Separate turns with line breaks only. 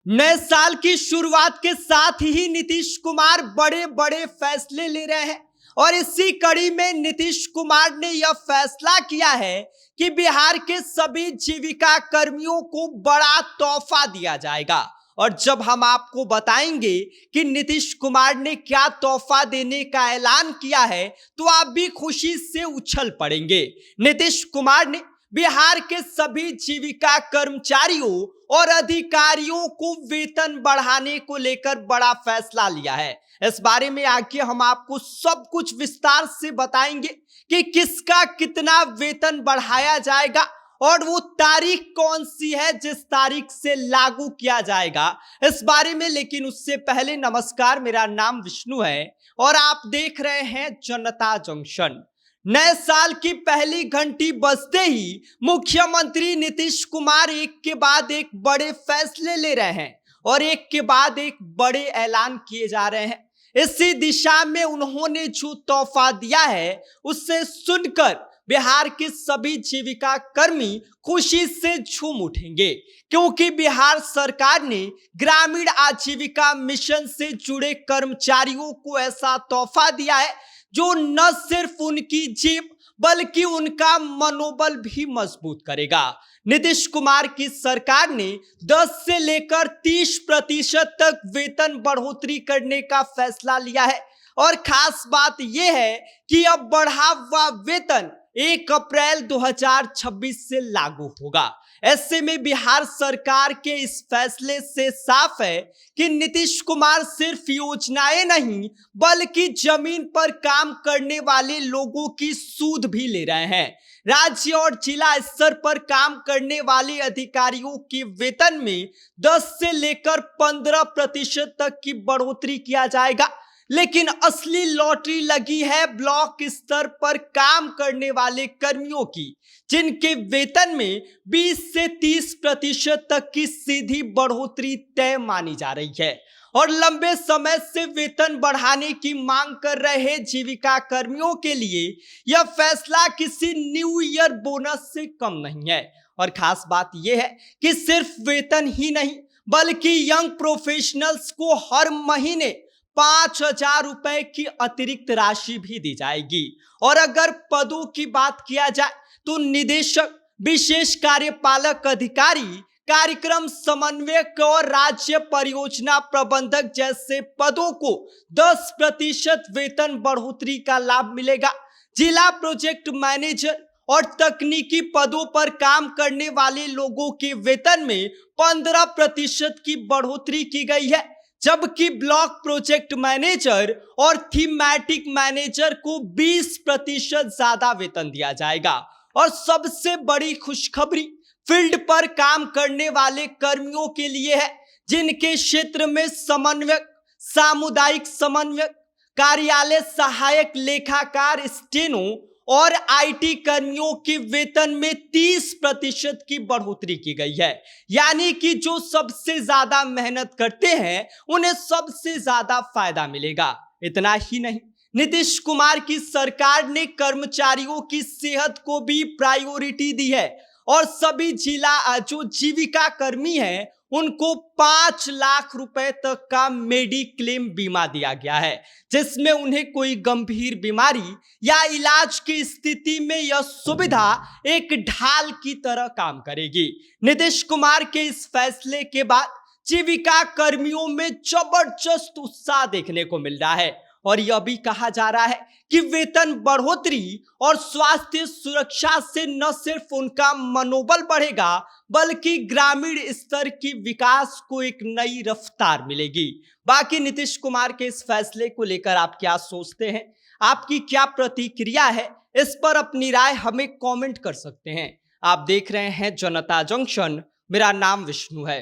नए साल की शुरुआत के साथ ही नीतीश कुमार बड़े बड़े फैसले ले रहे हैं और इसी कड़ी में नीतीश कुमार ने यह फैसला किया है कि बिहार के सभी जीविका कर्मियों को बड़ा तोहफा दिया जाएगा। और जब हम आपको बताएंगे कि नीतीश कुमार ने क्या तोहफा देने का ऐलान किया है तो आप भी खुशी से उछल पड़ेंगे। नीतीश कुमार ने बिहार के सभी जीविका कर्मचारियों और अधिकारियों को वेतन बढ़ाने को लेकर बड़ा फैसला लिया है। इस बारे में आगे हम आपको सब कुछ विस्तार से बताएंगे कि किसका कितना वेतन बढ़ाया जाएगा और वो तारीख कौन सी है जिस तारीख से लागू किया जाएगा इस बारे में। लेकिन उससे पहले नमस्कार, मेरा नाम विष्णु है और आप देख रहे हैं जनता जंक्शन। नए साल की पहली घंटी बजते ही मुख्यमंत्री नीतीश कुमार एक के बाद एक बड़े फैसले ले रहे हैं और एक के बाद एक बड़े ऐलान किए जा रहे हैं। इसी दिशा में उन्होंने जो तोहफा दिया है उससे सुनकर बिहार के सभी जीविका कर्मी खुशी से झूम उठेंगे, क्योंकि बिहार सरकार ने ग्रामीण आजीविका मिशन से जुड़े कर्मचारियों को ऐसा तोहफा दिया है जो न सिर्फ उनकी जेब बल्कि उनका मनोबल भी मजबूत करेगा। नीतीश कुमार की सरकार ने 10 से लेकर 30% तक वेतन बढ़ोतरी करने का फैसला लिया है और खास बात यह है कि अब बढ़ा हुआ वेतन 1 अप्रैल 2026 से लागू होगा। ऐसे में बिहार सरकार के इस फैसले से साफ है कि नीतीश कुमार सिर्फ योजनाएं नहीं बल्कि जमीन पर काम करने वाले लोगों की सूद भी ले रहे हैं। राज्य और जिला स्तर पर काम करने वाले अधिकारियों के वेतन में 10 से लेकर 15% तक की बढ़ोतरी किया जाएगा। लेकिन असली लॉटरी लगी है ब्लॉक स्तर पर काम करने वाले कर्मियों की, जिनके वेतन में 20 से 30% तक की सीधी बढ़ोतरी तय मानी जा रही है। और लंबे समय से वेतन बढ़ाने की मांग कर रहे जीविका कर्मियों के लिए यह फैसला किसी न्यू ईयर बोनस से कम नहीं है। और खास बात यह है कि सिर्फ वेतन ही नहीं बल्कि यंग प्रोफेशनल्स को हर महीने 5,000 रुपए की अतिरिक्त राशि भी दी जाएगी। और अगर पदों की बात किया जाए तो निदेशक, विशेष कार्यपालक अधिकारी, कार्यक्रम समन्वयक और राज्य परियोजना प्रबंधक जैसे पदों को 10% वेतन बढ़ोतरी का लाभ मिलेगा। जिला प्रोजेक्ट मैनेजर और तकनीकी पदों पर काम करने वाले लोगों के वेतन में 15% की बढ़ोतरी की गई है, जबकि ब्लॉक प्रोजेक्ट मैनेजर और थीमेटिक मैनेजर को 20% ज्यादा वेतन दिया जाएगा। और सबसे बड़ी खुशखबरी फील्ड पर काम करने वाले कर्मियों के लिए है, जिनके क्षेत्र में समन्वयक, सामुदायिक समन्वयक, कार्यालय सहायक, लेखाकार, स्टेनो और आईटी कर्मियों के वेतन में 30% की बढ़ोतरी की गई है। यानी कि जो सबसे ज्यादा मेहनत करते हैं उन्हें सबसे ज्यादा फायदा मिलेगा। इतना ही नहीं, नीतीश कुमार की सरकार ने कर्मचारियों की सेहत को भी प्रायोरिटी दी है और सभी जिला जो जीविका कर्मी हैं उनको 5 लाख रुपए तक का मेडिक्लेम बीमा दिया गया है, जिसमें उन्हें कोई गंभीर बीमारी या इलाज की स्थिति में यह सुविधा एक ढाल की तरह काम करेगी। नीतीश कुमार के इस फैसले के बाद जीविका कर्मियों में जबरदस्त उत्साह देखने को मिल रहा है और यह भी कहा जा रहा है कि वेतन बढ़ोतरी और स्वास्थ्य सुरक्षा से न सिर्फ उनका मनोबल बढ़ेगा बल्कि ग्रामीण स्तर की विकास को एक नई रफ्तार मिलेगी। बाकी नीतीश कुमार के इस फैसले को लेकर आप क्या सोचते हैं, आपकी क्या प्रतिक्रिया है, इस पर अपनी राय हमें कमेंट कर सकते हैं। आप देख रहे हैं जनता जंक्शन, मेरा नाम विष्णु है।